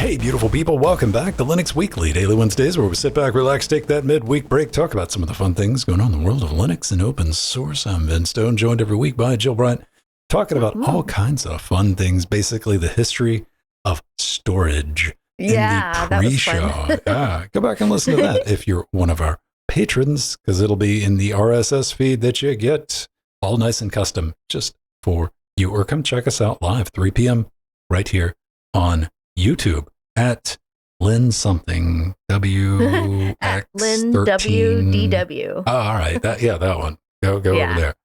Hey, beautiful people, welcome back to Linux Weekly, daily Wednesdays, where we sit back, relax, take that midweek break, talk about some of the fun things going on in the world of Linux and open source. I'm Vince Stone, joined every week by Jill Bryant, talking about all kinds of fun things, basically the history of storage in the pre-show. Yeah, go back and listen to that if you're one of our patrons, because it'll be in the RSS feed that you get, all nice and custom, just for you. Or come check us out live, 3 p.m. right here on YouTube at Lynn something WX13. At LWDW. Oh, all right. That one. Go over there.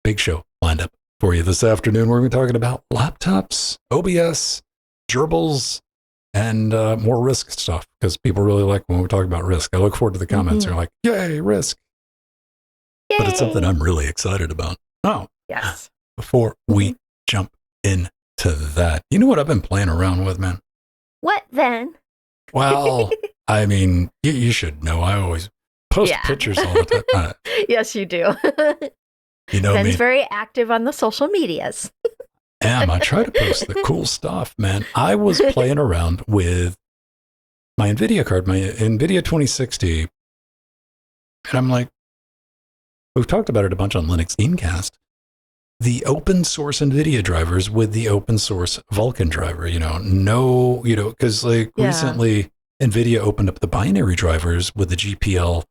Big show lined up for you this afternoon. We're going to be talking about laptops, OBS, gerbils, and more RISC stuff, because people really like when we talk about RISC. I look forward to the comments. They're like, yay, RISC. Yay. But it's something I'm really excited about. Oh, yes. Before we jump into that, you know what I've been playing around with, man? What then? Well, I mean, you should know. I always post pictures all the time. Yes, you do. You know Ben's me. very active on the social medias. I try to post the cool stuff, man. I was playing around with my NVIDIA card, my NVIDIA 2060. And I'm like, we've talked about it a bunch on Linux Gamecast. The open source NVIDIA drivers with the open source Vulkan driver, because recently NVIDIA opened up the binary drivers with the GPL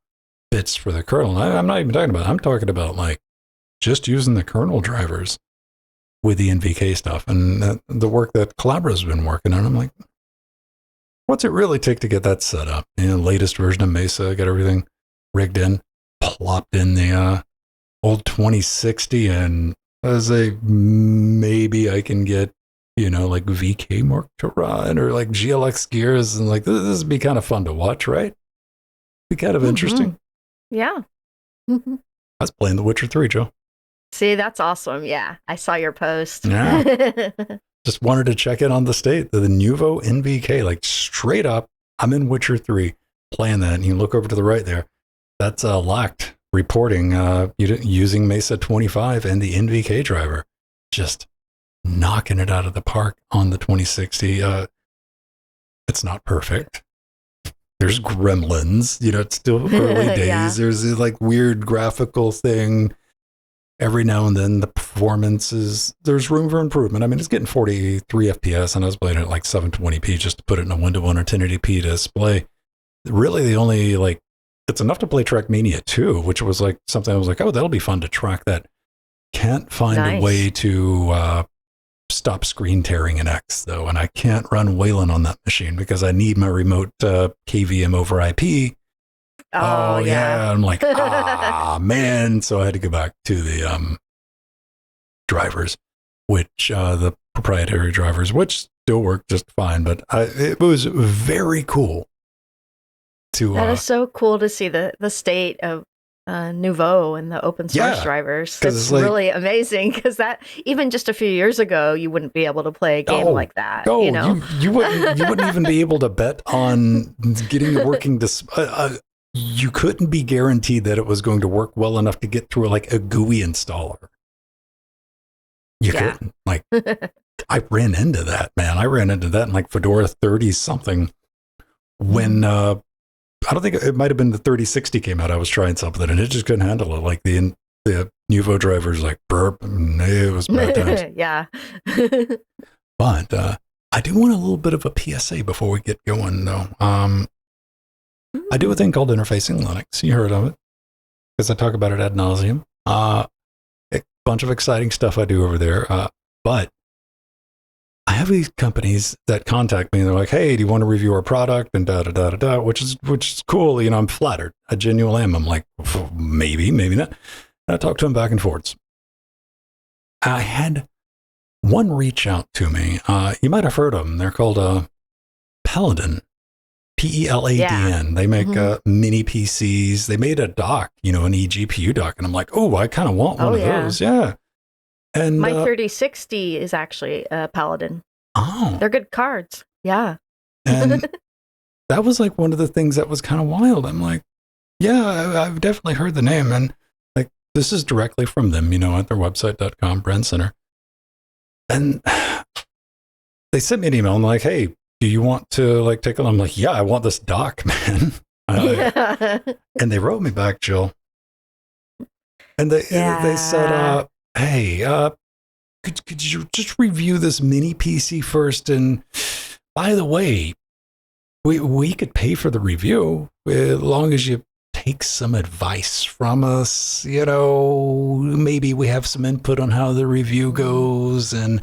bits for the kernel. I'm not even talking about, I'm talking about like just using the kernel drivers with the NVK stuff and the work that Collabora's been working on. I'm like, what's it really take to get that set up? Latest version of Mesa, get everything rigged in, plopped in the old 2060, and as maybe I can get, like VK Mark to run or like GLX gears, and like this would be kind of fun to watch, right? Be kind of interesting. Yeah. I was playing The Witcher 3, Joe. See, that's awesome. Yeah, I saw your post. Yeah. Just wanted to check in on the state. The Nuvo NVK, like straight up, I'm in Witcher 3 playing that, and you look over to the right there. That's locked. Reporting using Mesa 25 and the NVK driver, just knocking it out of the park on the 2060. It's not perfect. There's gremlins, it's still early days. Yeah. There's this like weird graphical thing. Every now and then the performance there's room for improvement. I mean, it's getting 43 FPS, and I was playing it at like 720p just to put it in a window on a 1080p display. Really, the only it's enough to play Trackmania 2, which was like something I was like, oh, that'll be fun to track that. Can't find a way to stop screen tearing in X, though, and I can't run Wayland on that machine because I need my remote KVM over IP. Oh, yeah. I'm like, man. So I had to go back to the drivers, which the proprietary drivers, which still work just fine, but it was very cool. That is so cool to see the state of Nouveau and the open source drivers. It's really amazing, because that even just a few years ago, you wouldn't be able to play a game like that. Oh, you wouldn't even be able to bet on getting the working. You couldn't be guaranteed that it was going to work well enough to get through like a GUI installer. You couldn't. Like, I ran into that, man. I ran into that in like Fedora 30 something when. I don't think it might have been the 3060 came out. I was trying something and it just couldn't handle it. Like the Nuvo drivers, like burp, and it was bad times. Yeah. But I do want a little bit of a PSA before we get going, though. I do a thing called Interfacing Linux. You heard of it, because I talk about it ad nauseum. A bunch of exciting stuff I do over there. But I have these companies that contact me and they're like, hey, do you want to review our product? And which is cool. I'm flattered. I genuinely am. I'm like, maybe not. And I talk to them back and forwards. I had one reach out to me. You might have heard of them. They're called Paladin, Peladn. Yeah. They make mini PCs. They made a dock, an eGPU dock. And I'm like, oh, I kind of want one of those. Yeah. And my 3060 is actually a Paladin. Oh. They're good cards. Yeah. And that was like one of the things that was kind of wild. I'm like, yeah, I've definitely heard the name. And like, this is directly from them, at their website.com, Brand Center. And they sent me an email and like, hey, do you want to like take a look? I'm like, yeah, I want this dock, man. And they wrote me back, Jill. And they said, hey, could you just review this mini PC first? And by the way, we could pay for the review as long as you take some advice from us. You know, maybe we have some input on how the review goes. And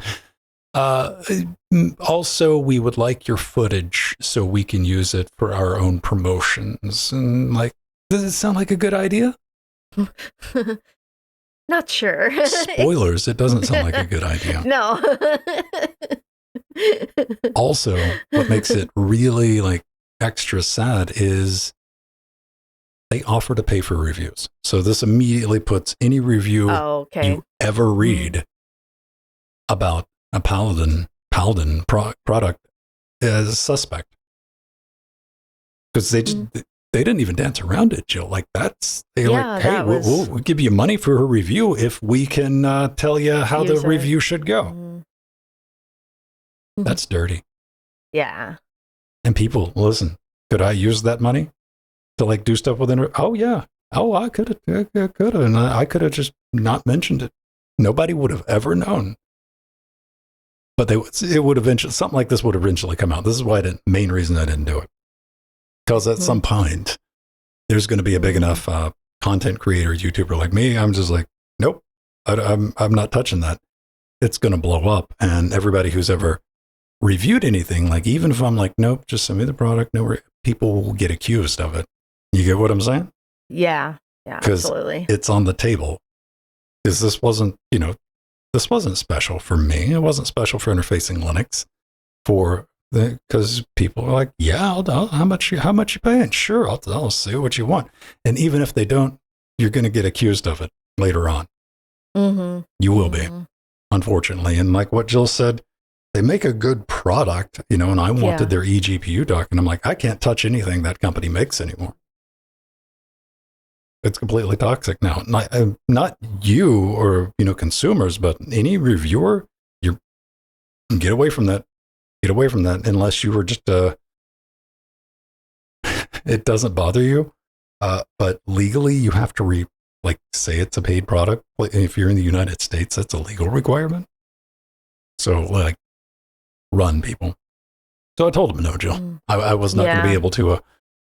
also, we would like your footage so we can use it for our own promotions. And like, does it sound like a good idea? Not sure. Spoilers, it doesn't sound like a good idea. No. Also, what makes it really like extra sad is they offer to pay for reviews. So this immediately puts any review you ever read about a Paladin product as suspect. Because they just... They didn't even dance around it, Jill. Like they're like, hey, we'll give you money for a review if we can tell you how the review should go. Mm-hmm. That's dirty. Yeah. And people, listen, could I use that money to like do stuff with it? Oh yeah. Oh, I could have, and I could have just not mentioned it. Nobody would have ever known. But it would eventually, something like this would eventually come out. This is why main reason I didn't do it. Because at some point, there's going to be a big enough content creator, YouTuber like me. I'm just like, nope, I'm not touching that. It's going to blow up. And everybody who's ever reviewed anything, like even if I'm like, nope, just send me the product, people will get accused of it. You get what I'm saying? Yeah, absolutely. It's on the table. Because this wasn't special for me. It wasn't special for Interfacing Linux. Because people are like, yeah, how much you paying? Sure, I'll see what you want. And even if they don't, you're going to get accused of it later on. Mm-hmm. You will be, unfortunately. And like what Jill said, they make a good product, and I wanted their eGPU dock, and I'm like, I can't touch anything that company makes anymore. It's completely toxic now. Not you or consumers, but any reviewer, you get away from that. Get away from that unless you were just it doesn't bother you. But legally you have to say it's a paid product. If you're in the United States, that's a legal requirement. So like run, people. So I told him no, Jill. I was not going to be able to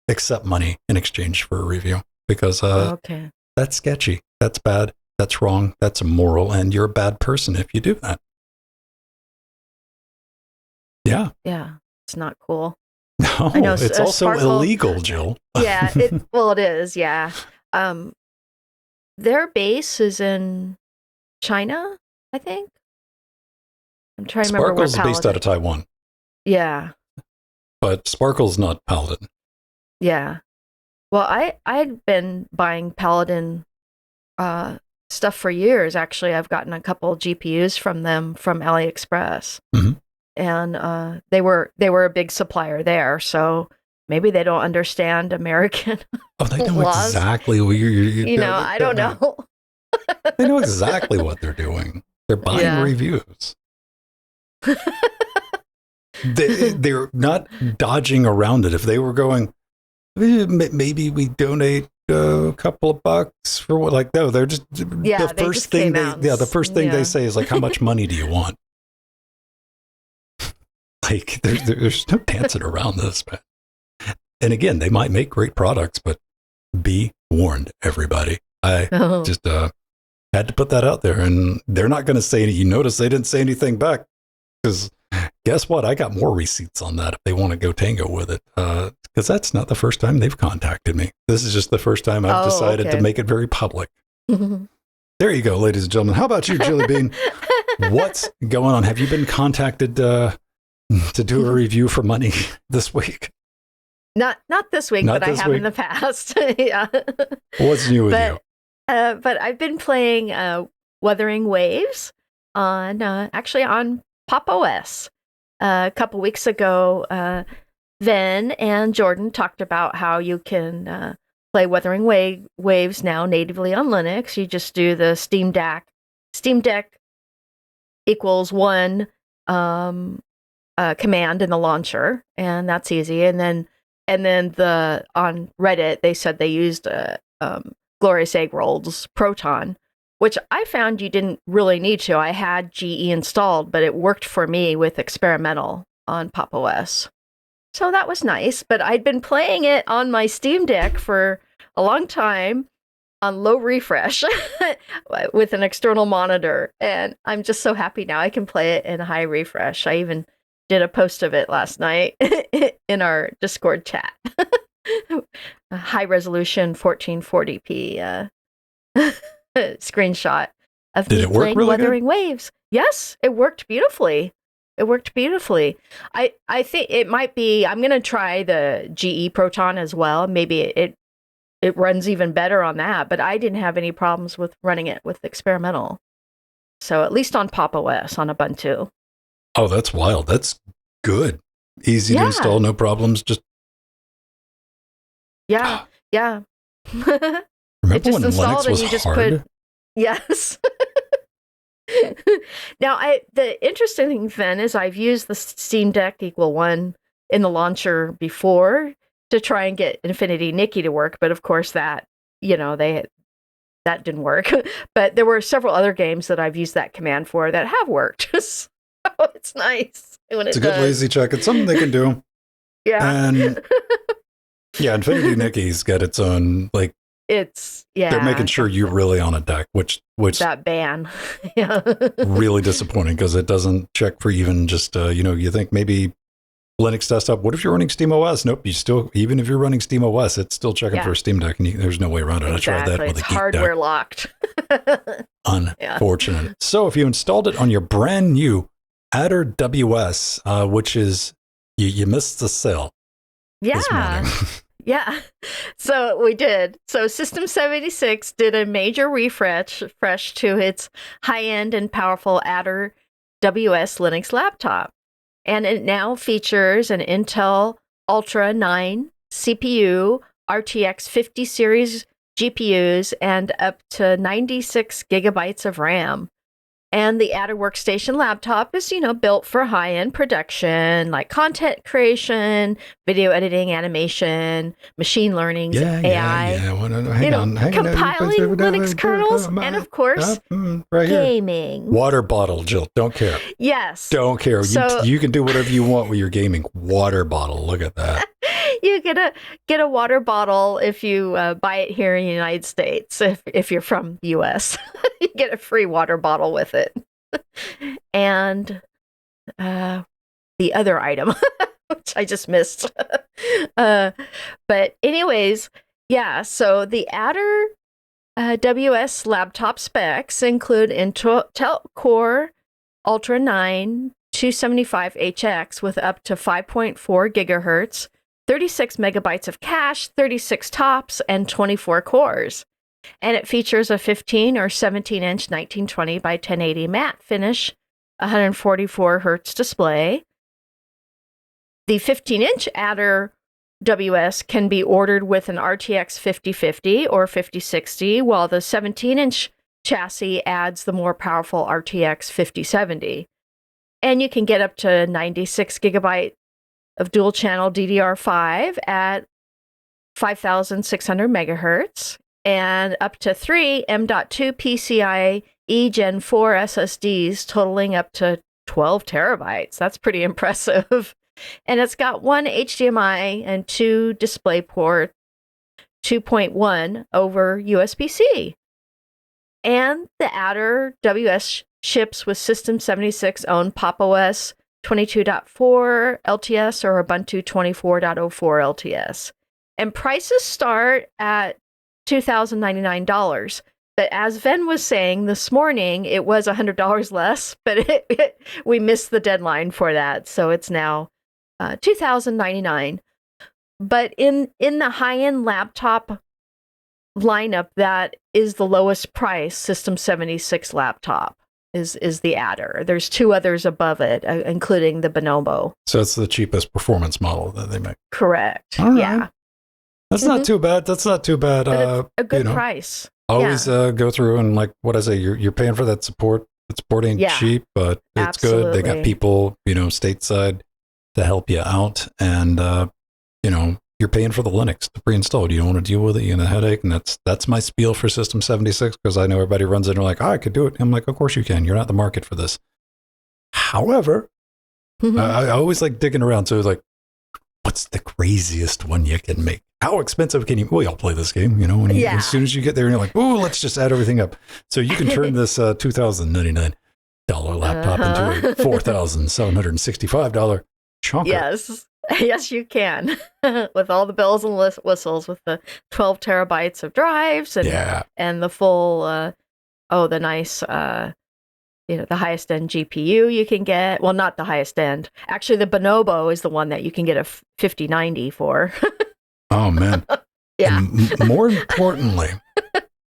accept money in exchange for a review because that's sketchy. That's bad. That's wrong. That's immoral. And you're a bad person if you do that. Yeah. Yeah. It's not cool. No, I know, it's also Sparkle, illegal, Jill. Yeah. It is. Yeah. Their base is in China, I think. I'm trying to remember where Sparkle's based out of Taiwan. Yeah. But Sparkle's not Paladin. Yeah. Well, I'd been buying Paladin stuff for years. Actually, I've gotten a couple GPUs from them from AliExpress. Mm-hmm. And they were a big supplier there, so maybe they don't understand American they know laws. Exactly what I don't know. They know exactly what they're doing. They're buying reviews. They're not dodging around it. If they were going, maybe we donate a couple of bucks for what? Like, no, they're just the first thing they say is like, how much money do you want? Like, there's no dancing around this, man. And again, they might make great products, but be warned, everybody. I just had to put that out there, and they're not going to say anything. You notice they didn't say anything back, because guess what? I got more receipts on that if they want to go tango with it, because that's not the first time they've contacted me. This is just the first time I've decided to make it very public. There you go, ladies and gentlemen. How about you, Jilly Bean? What's going on? Have you been contacted to do a review for money this week? Not this week, but I have in the past. Yeah. What's new with you? But I've been playing Wuthering Waves on Pop! OS. A couple weeks ago, Ven and Jordan talked about how you can play Wuthering Waves now natively on Linux. You just do the Steam Deck equals 1 command in the launcher, and that's easy. And then on Reddit, they said they used Glorious Egg Rolls Proton, which I found you didn't really need to. I had GE installed, but it worked for me with experimental on Pop! OS. So that was nice, but I'd been playing it on my Steam Deck for a long time on low refresh with an external monitor, and I'm just so happy now I can play it in high refresh. I even did a post of it last night in our Discord chat. A high resolution 1440p screenshot of me playing really Wuthering Waves. Yes, it worked beautifully. I think it might be, I'm going to try the GE Proton as well. Maybe it runs even better on that, but I didn't have any problems with running it with experimental. So at least on Pop! OS, on Ubuntu. Oh, that's wild. That's good. Easy to install, no problems. Just yeah. Remember it just when installed Linux was and you just hard? Yes. Now, the interesting thing then is I've used the Steam Deck Equal 1 in the launcher before to try and get Infinity Nikki to work, but of course that didn't work. But there were several other games that I've used that command for that have worked. So it's nice when it's a good lazy check. It's something they can do. Yeah. And yeah, Infinity Nikki's got its own, like, they're making sure you're really on a deck, which that ban, really disappointing because it doesn't check for even just you think maybe Linux desktop. What if you're running Steam OS? Nope, you still, even if you're running Steam OS, it's still checking for a Steam Deck, and there's no way around it. Exactly. I tried that with it's a Geek hardware Deck. Locked. Unfortunate. So if you installed it on your brand new Adder WS, which is you missed the sale. This morning. Yeah, so we did. So System76 did a major refresh to its high-end and powerful Adder WS Linux laptop. And it now features an Intel Ultra 9 CPU, RTX 50 series GPUs, and up to 96 gigabytes of RAM. And the Adder Workstation laptop is, built for high-end production, like content creation, video editing, animation, machine learning, AI. Hang on. Compiling Linux kernels, and of course, gaming. Water bottle, Jill. Don't care. Yes. Don't care. So, you can do whatever you want with your gaming. Water bottle. Look at that. You get a water bottle if you buy it here in the United States. If you're from the U.S., you get a free water bottle with it. And the other item, which I just missed. But anyways, yeah. So the Adder WS laptop specs include Intel Core Ultra 9 275HX with up to 5.4 gigahertz. 36 megabytes of cache, 36 tops, and 24 cores. And it features a 15 or 17-inch 1920 by 1080 matte finish, 144 hertz display. The 15-inch Adder WS can be ordered with an RTX 5050 or 5060, while the 17-inch chassis adds the more powerful RTX 5070. And you can get up to 96 gigabyte of dual-channel DDR5 at 5,600 megahertz, and up to 3 M.2 PCIe Gen 4 SSDs totaling up to 12 terabytes. That's pretty impressive. And it's got one HDMI and 2 DisplayPort 2.1 over USB-C. And the Adder WS ships with System76 own Pop! OS 22.4 LTS or Ubuntu 24.04 LTS. And prices start at $2,099. But as Ven was saying this morning, it was $100 less, but we missed the deadline for that. So it's now $2,099. But in the high-end laptop lineup, that is the lowest price System76 laptop. Is the Adder. There's 2 others above it, including the Bonobo. So it's the cheapest performance model that they make. Correct. All right. Yeah. That's not too bad. That's not too bad. But a good price. Always go through and, like, what I say, you're paying for that support. The support ain't cheap, but it's good. They got people, stateside to help you out. And, you know, you're paying for the Linux to pre-installed. You don't want to deal with it. You get a headache. And that's my spiel for System76, because I know everybody runs in and they're like, oh, I could do it. I'm like, of course you can. You're not the market for this. However, I always like digging around. So it's like, what's the craziest one you can make? How expensive can you? We all play this game, you know, when as soon as you get there and you're like, oh, let's just add everything up. So you can turn this $2,099 laptop into a $4,765 chunker. Yes, you can. With all the bells and whistles, with the 12 terabytes of drives and the full, the nice, you know, the highest end GPU you can get. Well, not the highest end. Actually, the Bonobo is the one that you can get a 5090 for. Oh, man. And more importantly,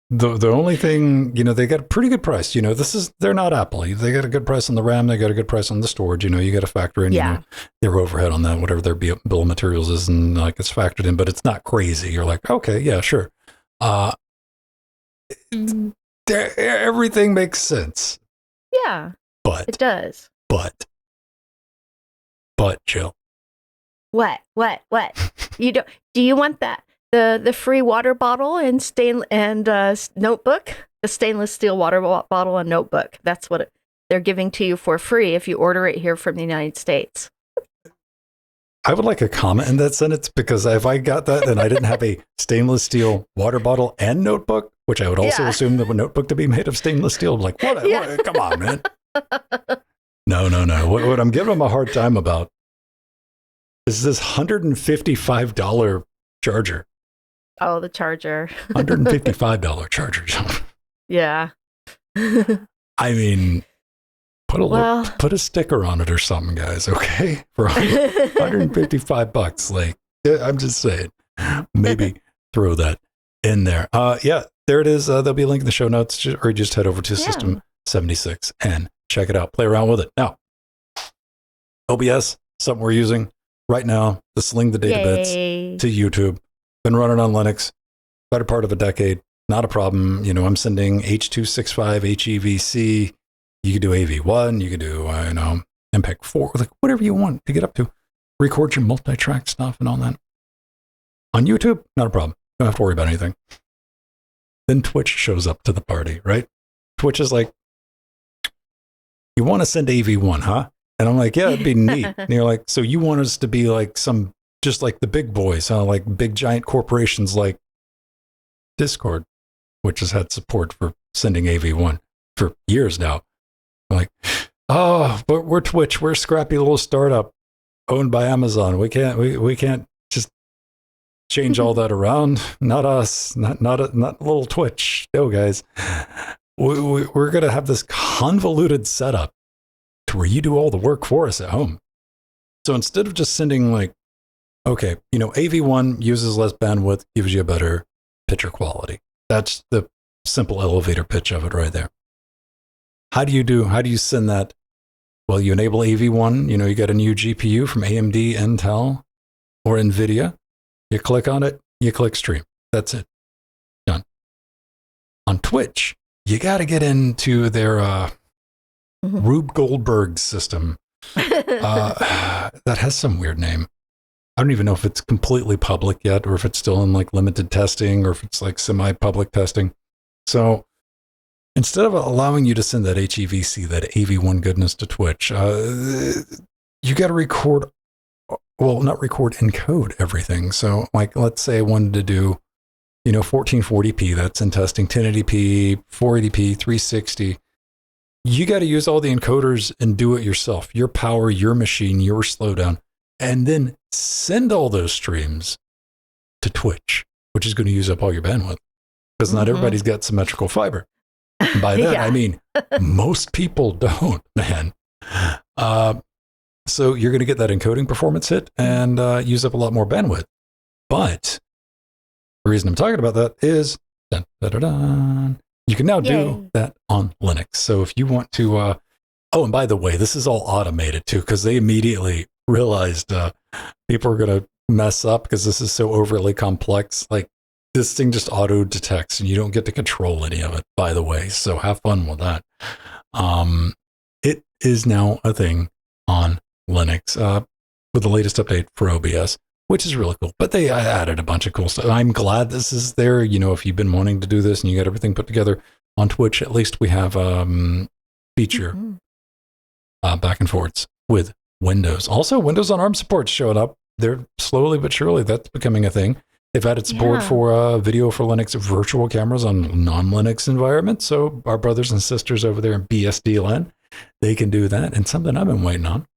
the only thing, you know, they got a pretty good price. You know, they're not Apple. They got a good price on the RAM. They got a good price on the storage. You know, you got to factor in, you know, their overhead on that, whatever their bill of materials is, and like it's factored in, but it's not crazy. You're like, okay, yeah, sure. Everything makes sense. Yeah. But it does. But Jill. What? You don't? Do you want that? The free water bottle and notebook? The stainless steel water bottle and notebook. That's what they're giving to you for free if you order it here from the United States. I would like a comment in that sentence, because if I got that, then I didn't have a stainless steel water bottle and notebook, which I would also assume the notebook to be made of stainless steel. I'm like, what? Come on, man. No. What I'm giving them a hard time about is this $155 charger. Oh, the charger. $155 charger. Yeah. I mean, put a sticker on it or something, guys. Okay, for $155. Like, I'm just saying, maybe throw that in there. There it is. There'll be a link in the show notes, or just head over to System76 and check it out. Play around with it. Now, OBS, something we're using right now to sling the data bits to YouTube. Been running on Linux, better part of a decade. Not a problem. You know, I'm sending H.265, HEVC. You could do AV1. You could do, MPEG-4, like whatever you want to get up to. Record your multi-track stuff and all that. On YouTube, not a problem. Don't have to worry about anything. Then Twitch shows up to the party, right? Twitch is like, you want to send AV1, huh? And I'm like, yeah, it'd be neat. And you're like, so you want us to be like just like the big boys, huh? Like big giant corporations like Discord, which has had support for sending AV1 for years now. I'm like, oh, but we're Twitch. We're a scrappy little startup owned by Amazon. We can't just change all that around. Not us. Not little Twitch. No, guys. We're gonna have this convoluted setup to where you do all the work for us at home. So instead of just sending like, okay, you know, AV1 uses less bandwidth, gives you a better picture quality. That's the simple elevator pitch of it right there. How do you send that? Well, you enable AV1, you know, you got a new GPU from AMD, Intel, or NVIDIA. You click on it, you click stream. That's it. Done. On Twitch, you got to get into their Rube Goldberg system. That has some weird name. I don't even know if it's completely public yet, or if it's still in like limited testing, or if it's like semi-public testing. So instead of allowing you to send that HEVC, that AV1 goodness to Twitch, you got to encode everything. So like, let's say I wanted to do, you know, 1440p, that's in testing, 1080p, 480p, 360. You got to use all the encoders and do it yourself. Your power, your machine, your slowdown, and then send all those streams to Twitch, which is going to use up all your bandwidth, because not everybody's got symmetrical fiber. And by that, I mean, most people don't, man. So you're going to get that encoding performance hit and use up a lot more bandwidth. But the reason I'm talking about that is you can now do that on Linux. So if you want to, and by the way, this is all automated too, because they immediately realized people are going to mess up because this is so overly complex. Like, this thing just auto detects and you don't get to control any of it, by the way. So have fun with that. It is now a thing on Linux. with the latest update for OBS, which is really cool. But they added a bunch of cool stuff. I'm glad this is there. You know, if you've been wanting to do this and you got everything put together on Twitch, at least we have feature back and forwards with Windows. Also, Windows on ARM support's showing up. They're slowly but surely, that's becoming a thing. They've added support for video for Linux virtual cameras on non-Linux environments. So our brothers and sisters over there in BSD land, they can do that. And something I've been waiting on,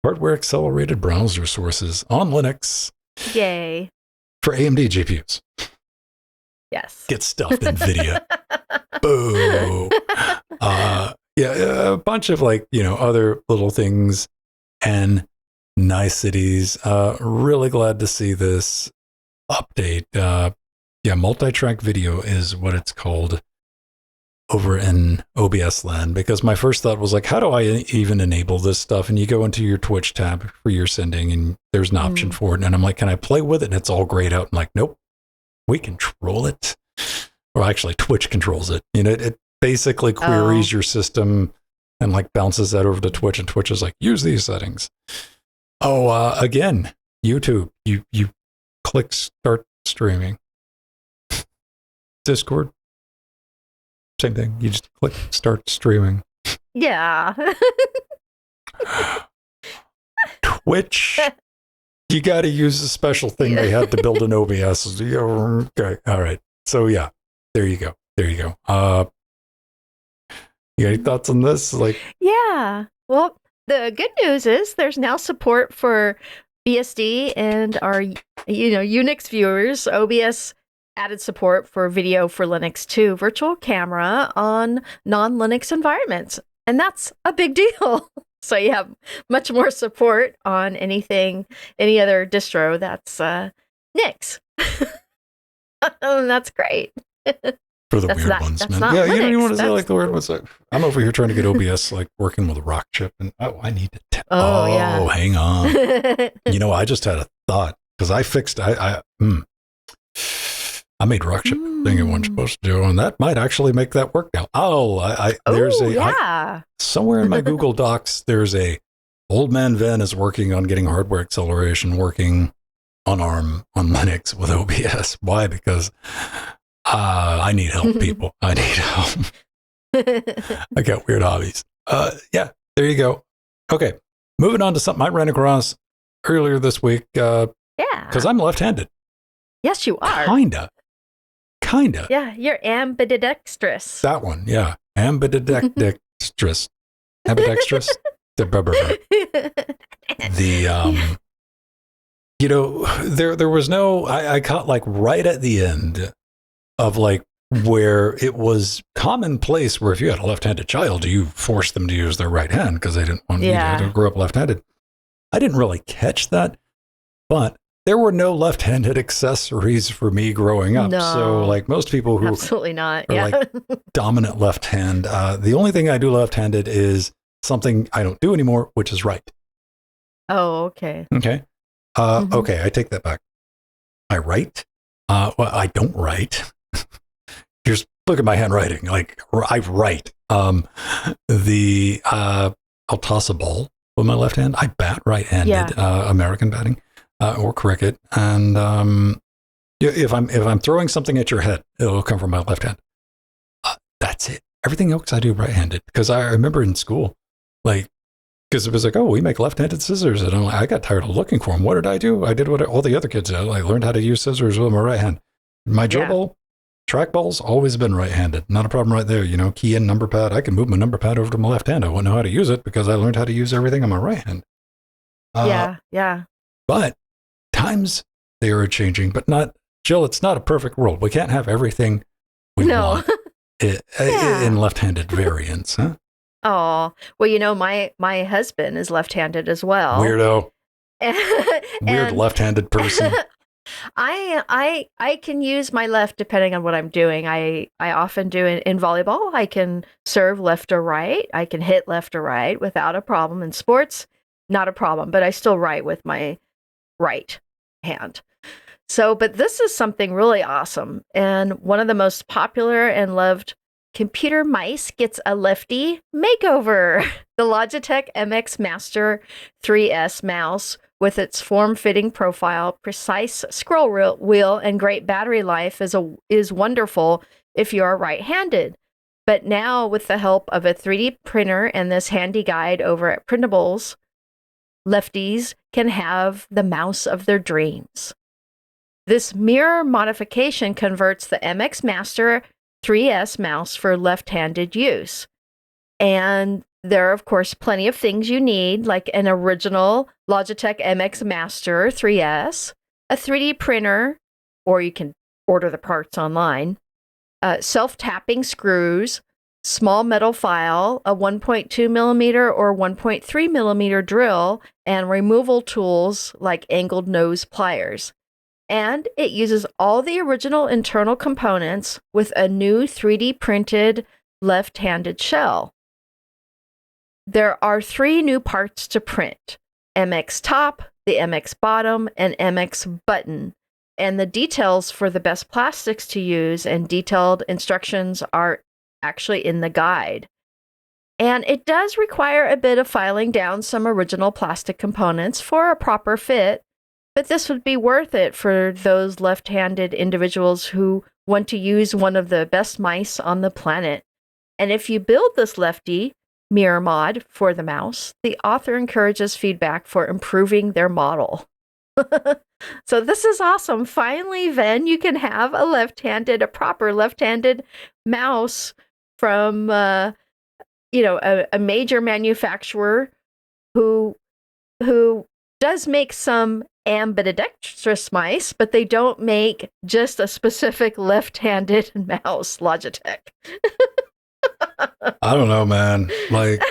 hardware accelerated browser sources on Linux. Yay. For AMD GPUs. Yes. Get stuffed, NVIDIA. Boo. A bunch of other little things and niceties. Really glad to see this update. Multitrack video is what it's called over in OBS land, because my first thought was like, how do I even enable this stuff? And you go into your Twitch tab for your sending and there's an option for it. And I'm like, can I play with it? And it's all grayed out. I'm like, nope, we control it. Or actually Twitch controls it. You know, it basically queries your system and like bounces that over to Twitch, and Twitch is like, use these settings. Again, YouTube, you click start streaming. Discord, same thing. You just click start streaming. Yeah. Twitch, you got to use a special thing they had to build an OBS. Okay, all right. So yeah, there you go. You got any thoughts on this? Yeah. Well, the good news is there's now support for BSD and our Unix viewers. OBS added support for video for Linux 2 virtual camera on non-Linux environments. And that's a big deal. So you have much more support on any other distro that's Nix. And that's great. For the weird ones, man. Yeah, Linux. You don't even want to say like the weird ones. I'm over here trying to get OBS like working with a rock chip, and I need to. Hang on. I just had a thought because I fixed. I made rock chip thing it wasn't supposed to do, and that might actually make that work now. Somewhere in my Google Docs, there's a old man Ven is working on getting hardware acceleration working on ARM on Linux with OBS. Why? Because I need help, people. I need help. I got weird hobbies. There you go. Okay, moving on to something I ran across earlier this week. Because I'm left-handed. Yes, you are. Kinda. Yeah, you're ambidextrous. That one, yeah. Ambidextrous. Ambidextrous? There was no, I caught like right at the end of like where it was commonplace where if you had a left-handed child, you forced them to use their right hand because they didn't want to grow up left-handed. I didn't really catch that, but there were no left-handed accessories for me growing up. No, so like most people who absolutely not. Are like dominant left hand, the only thing I do left-handed is something I don't do anymore, which is write. Oh, okay. Okay. Okay, I take that back. I write. Well, I don't write. Look at my handwriting. Like I write. I'll toss a ball with my left hand. I bat right-handed, American batting. Or cricket, and if I'm throwing something at your head, it'll come from my left hand. That's it. Everything else I do right-handed. Because I remember in school, because it was like, oh, we make left-handed scissors, and I got tired of looking for them. What did I do? I did what all the other kids did. I learned how to use scissors with my right hand. My gerbil trackball's always been right-handed. Not a problem right there. Key in number pad. I can move my number pad over to my left hand. I wouldn't know how to use it because I learned how to use everything on my right hand. But times they are changing, but not, Jill, it's not a perfect world. We can't have everything we want in left-handed variants. Huh? Oh, well, my husband is left-handed as well. Weirdo. Weird left-handed person. I can use my left depending on what I'm doing. I often do in volleyball. I can serve left or right. I can hit left or right without a problem. In sports, not a problem, but I still write with my right hand. So, but this is something really awesome. And one of the most popular and loved computer mice gets a lefty makeover. The Logitech MX Master 3S mouse, with its form-fitting profile, precise scroll wheel, and great battery life, is wonderful if you are right-handed. But now, with the help of a 3D printer and this handy guide over at Printables, lefties can have the mouse of their dreams. This mirror modification converts the MX Master 3S mouse for left-handed use. And there are, of course, plenty of things you need, like an original Logitech MX Master 3S, a 3D printer, or you can order the parts online, self-tapping screws, small metal file, a 1.2 millimeter or 1.3 millimeter drill, and removal tools like angled nose pliers. And it uses all the original internal components with a new 3D printed left-handed shell. There are 3 new parts to print: MX top, the MX bottom, and MX button. And the details for the best plastics to use and detailed instructions are actually in the guide. And it does require a bit of filing down some original plastic components for a proper fit, but this would be worth it for those left-handed individuals who want to use one of the best mice on the planet. And if you build this lefty mirror mod for the mouse, the author encourages feedback for improving their model. So this is awesome. Finally, Ven, you can have a proper left-handed mouse from, a major manufacturer who does make some ambidextrous mice, but they don't make just a specific left-handed mouse, Logitech. I don't know, man. Like,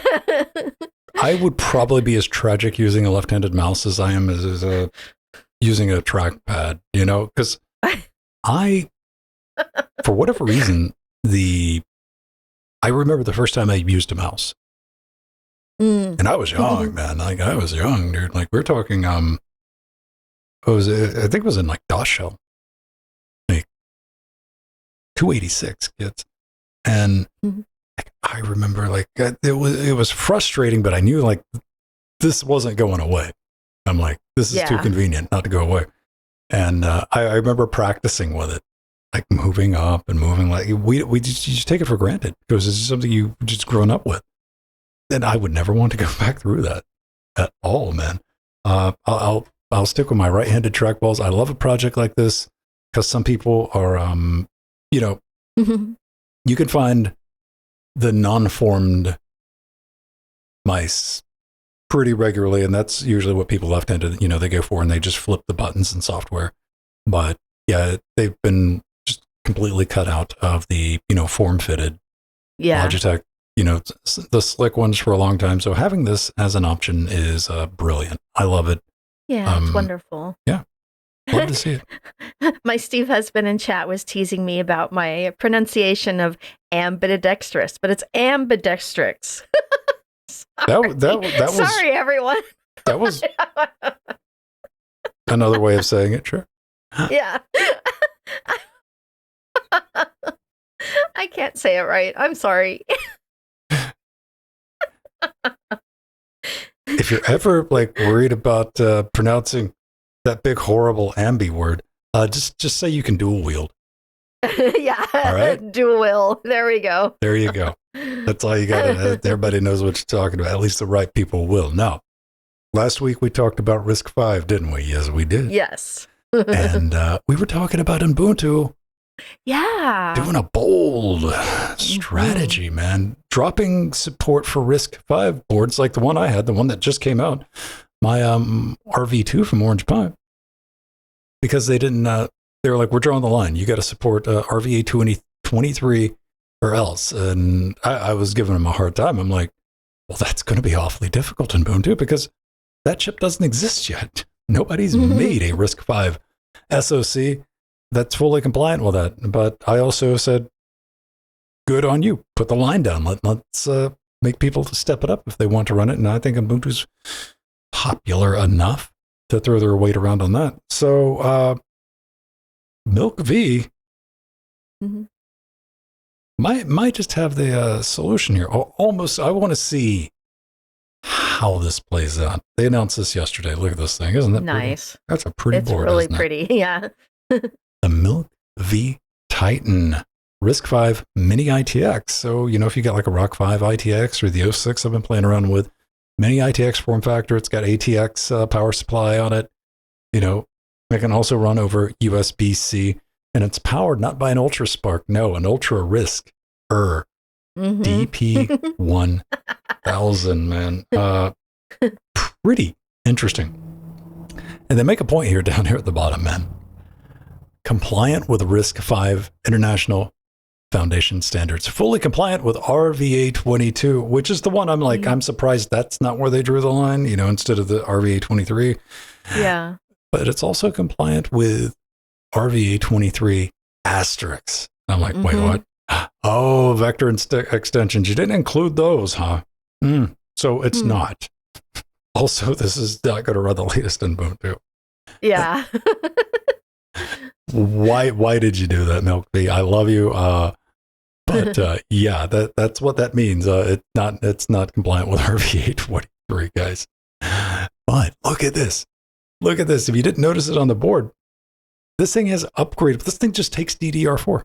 I would probably be as tragic using a left-handed mouse as I am as using a trackpad, because for whatever reason, I remember the first time I used a mouse. And I was young, man. Like, I was young, dude. Like, we're talking, I think it was in like DOS shell, like 286 kids. And I remember like, it was frustrating, but I knew like this wasn't going away. I'm like, this is too convenient not to go away. And I remember practicing with it, like moving up and moving, like we just take it for granted because it's something you've just grown up with. And I would never want to go back through that at all, man. I'll stick with my right-handed trackballs. I love a project like this because some people are, you can find the non-formed mice pretty regularly, and that's usually what people left-handed, they go for, and they just flip the buttons in software. But yeah, they've been just completely cut out of the, form-fitted Logitech, the slick ones for a long time. So having this as an option is brilliant. I love it. Yeah, it's wonderful. Yeah, love to see it. My Steve husband in chat was teasing me about my pronunciation of ambidextrous, but it's ambidextrous. That was sorry, everyone. That was another way of saying it. Sure. Yeah. I can't say it right. I'm sorry. If you're ever like worried about pronouncing that big horrible ambi word, just say you can dual wield. Yeah. All right. Dual wield. There we go. There you go. That's all you got. Everybody knows what you're talking about. At least the right people will. Now, last week we talked about RISC-V, didn't we? Yes, we did. Yes. And we were talking about Ubuntu. Yeah. Doing a bold strategy, man. Dropping support for RISC-V boards like the one I had, the one that just came out, my RV2 from Orange Pi. Because they didn't, they were like, we're drawing the line. You got to support RVA 2023 or else. And I was giving them a hard time. I'm like, well, that's going to be awfully difficult in Ubuntu because that chip doesn't exist yet. Nobody's made a RISC-V SoC that's fully compliant with that. But I also said, good on you. Put the line down. Let's make people step it up if they want to run it. And I think Ubuntu's popular enough to throw their weight around on that. So Milk V might just have the solution here. Almost, I want to see how this plays out. They announced this yesterday. Look at this thing. Isn't that nice? Pretty? That's a pretty board. It's really pretty. Yeah. The Milk-V Titan RISC-V MINI-ITX. So, if you got like a ROC-V ITX or the 06 I've been playing around with, MINI-ITX form factor, it's got ATX power supply on it. It can also run over USB-C, and it's powered not by an Ultra Spark, no, an Ultra RISC-R DP1000, man. Pretty interesting. And they make a point here down here at the bottom, man. Compliant with RISC-V International Foundation standards, fully compliant with RVA22, which is the one I'm like, I'm surprised that's not where they drew the line, instead of the RVA23. Yeah. But it's also compliant with RVA23 asterisks. I'm like, wait, what? Oh, vector extensions. You didn't include those, huh? So it's not. Also, this is not going to run the latest in Ubuntu. Yeah. Why did you do that, Milk-V? I love you. But yeah, that's what that means. It's not compliant with RVA23, guys. But look at this. Look at this. If you didn't notice it on the board, this thing has upgraded. This thing just takes DDR4.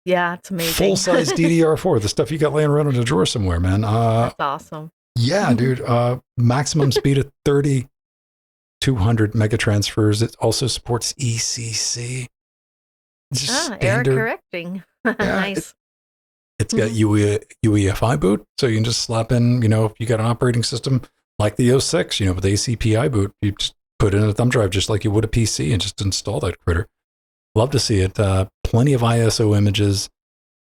Yeah, it's amazing. Full-size DDR4, the stuff you got laying around in a drawer somewhere, man. That's awesome. Yeah, dude. Maximum speed of 3,200 megatransfers. It also supports ECC. Error correcting. Nice. It's got UEFI boot, so you can just slap in, if you got an operating system like the 06, with ACPI boot, you just put in a thumb drive just like you would a PC and just install that critter. Love to see it. Plenty of ISO images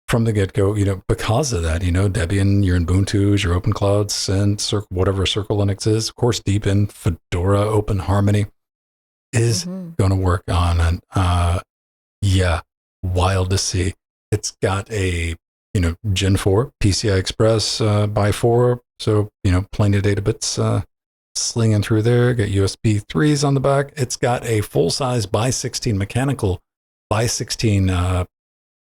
from the get-go, because of that, Debian, your Ubuntu's, your OpenClouds, and whatever Circle Linux is. Of course, Deep in Fedora, Open Harmony is going to work on it. Yeah, wild to see. It's got a, Gen 4 PCI Express by 4, so, plenty of data bits slinging through there. Got USB 3s on the back. It's got a full-size by 16 mechanical by 16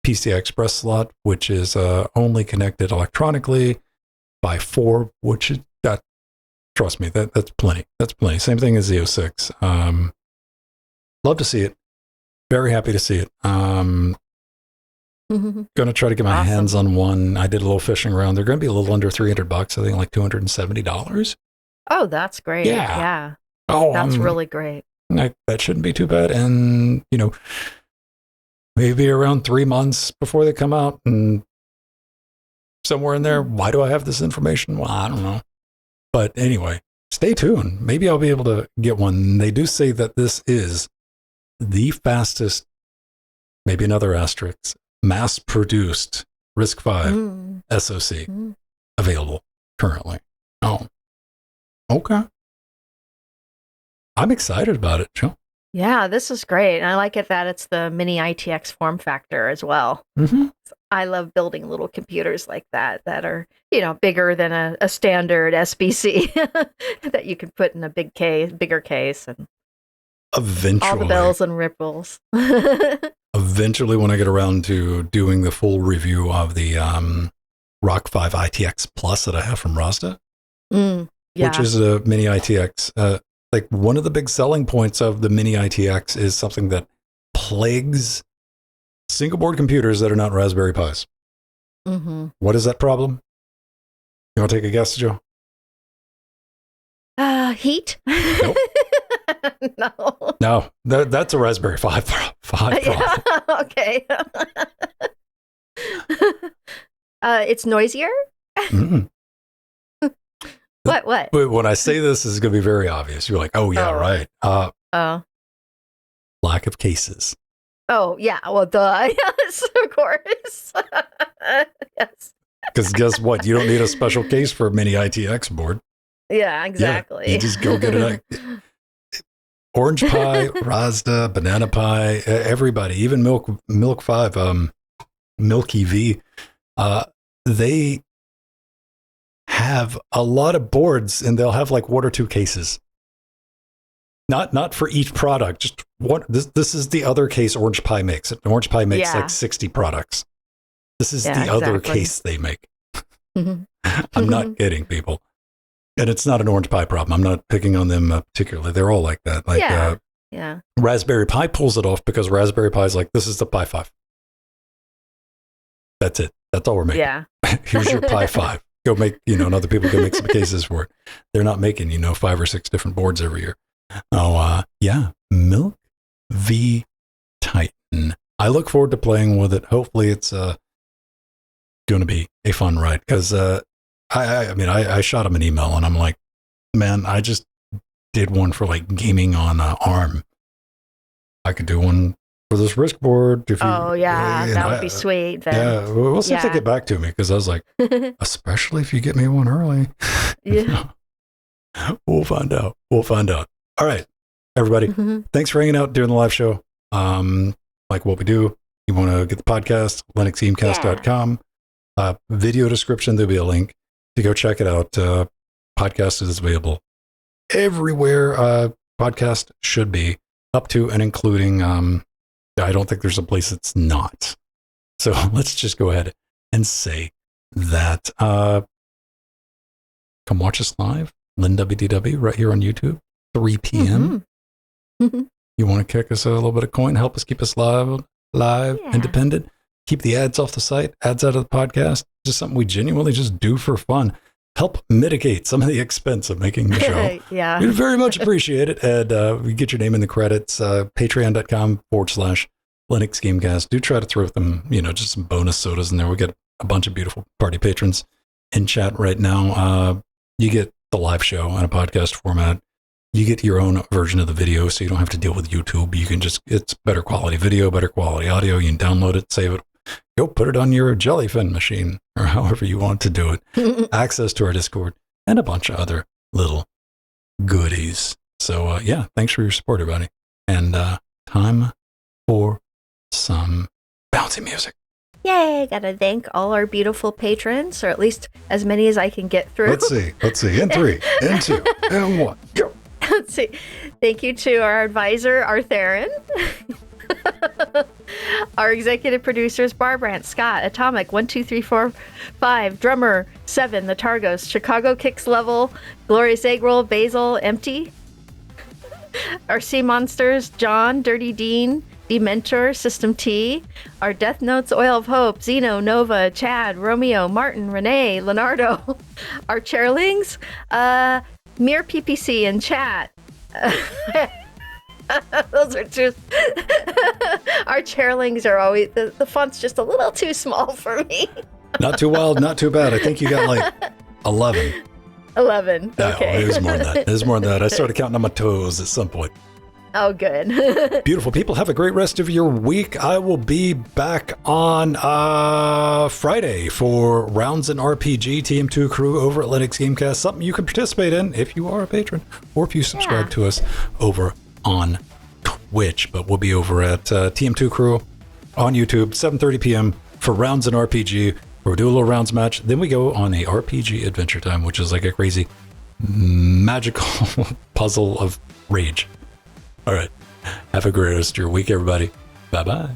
PCI Express slot, which is only connected electronically, by 4, which is that. Trust me, that's plenty. That's plenty. Same thing as the 06. Love to see it. Very happy to see it. Going to try to get my hands on one. I did a little fishing around. They're going to be a little under $300. I think like $270. Oh, that's great. Yeah. Oh, that's really great. That shouldn't be too bad. And, maybe around 3 months before they come out, and somewhere in there, why do I have this information? Well, I don't know. But anyway, stay tuned. Maybe I'll be able to get one. They do say that this is the fastest, maybe another asterisk, mass-produced RISC-V SoC available currently. Oh, okay. I'm excited about it, Joe. Yeah, this is great. And I like it that it's the MINI-ITX form factor as well. I love building little computers like that are, bigger than a standard SBC that you can put in a bigger case, and eventually all the bells and ripples. Eventually, when I get around to doing the full review of the ROC-V ITX Plus that I have from Rasta, which is a MINI-ITX, like one of the big selling points of the MINI-ITX is something that plagues single board computers that are not Raspberry Pis. What is that problem? You want to take a guess, Joe? Heat? Nope. No, that's a Raspberry 5 problem. Yeah, okay. It's noisier? What? But when I say this is going to be very obvious. You're like, oh, yeah, right. Lack of cases. Oh, yeah. Well, duh. Yes, of course. Yes. Because guess what? You don't need a special case for a MINI-ITX board. Yeah, exactly. Yeah, you just go get it. Orange Pi, Rasta, Banana Pi, everybody, even Milk-V, Milky-V, they have a lot of boards, and they'll have like 1 or 2 cases. Not for each product, just one. This is the other case Orange Pi makes. Orange Pi makes like 60 products. This is the other case they make. I'm not kidding, people. And it's not an Orange Pi problem. I'm not picking on them particularly. They're all like that. Like, Raspberry Pi pulls it off because Raspberry Pi is like, this is the Pi 5. That's it. That's all we're making. Yeah. Here's your Pi 5. Go make, and other people can make some cases for it. They're not making, 5 or 6 different boards every year. Oh, Milk V Titan. I look forward to playing with it. Hopefully it's going to be a fun ride because I shot him an email and I'm like, man, I just did one for like gaming on ARM. I could do one for this RISC board. That would be sweet. Then. Yeah, we'll see if they get back to me because I was like, especially if you get me one early. Yeah. We'll find out. All right, everybody. Thanks for hanging out during the live show. Like what we do, you want to get the podcast, linuxgamecast.com. Video description, there'll be a link to go check it out. Podcast is available everywhere podcast should be, up to and including, I don't think there's a place it's not. So let's just go ahead and say that. Come watch us live, LWDW, right here on YouTube, 3 p.m. You want to kick us a little bit of coin, help us keep us live, independent, keep the ads off the site, ads out of the podcast, just something we genuinely just do for fun. Help mitigate some of the expense of making the show. We'd very much appreciate it. And we get your name in the credits, patreon.com/LinuxGamecast. Do try to throw them, just some bonus sodas in there. We got a bunch of beautiful party patrons in chat right now. You get the live show on a podcast format. You get your own version of the video, so you don't have to deal with YouTube. You can it's better quality video, better quality audio. You can download it, save it, go put it on your Jellyfin machine, or however you want to do it. Access to our Discord, and a bunch of other little goodies. So, thanks for your support, everybody. And time for some bouncy music. Yay, gotta thank all our beautiful patrons, or at least as many as I can get through. Let's see. In 3, in 2, and 1, go. Let's see. Thank you to our advisor, Artherin. Our executive producers, Barbrandt, Scott, Atomic, 1, 2, 3, 4, 5, Drummer, 7, The Targos, Chicago Kicks Level, Glorious Egg Roll, Basil, Empty. Our Sea Monsters, John, Dirty Dean, Dementor, System T. Our Death Notes, Oil of Hope, Zeno, Nova, Chad, Romeo, Martin, Renee, Leonardo. Our Chairlings, Mere PPC in chat. Those are two. Our chairlings are always, the font's just a little too small for me. Not too wild, not too bad. I think you got like 11. 11. Okay. No, it was more than that. I started counting on my toes at some point. Oh, good. Beautiful people. Have a great rest of your week. I will be back on Friday for Rounds in RPG TM2 crew over at Linux Gamecast. Something you can participate in if you are a patron or if you subscribe to us over on Twitch. But we'll be over at TM2 crew on YouTube, 7:30 p.m. for Rounds in RPG. We'll do a little rounds match. Then we go on a RPG Adventure Time, which is like a crazy magical puzzle of rage. All right. Have a great rest of your week, everybody. Bye-bye.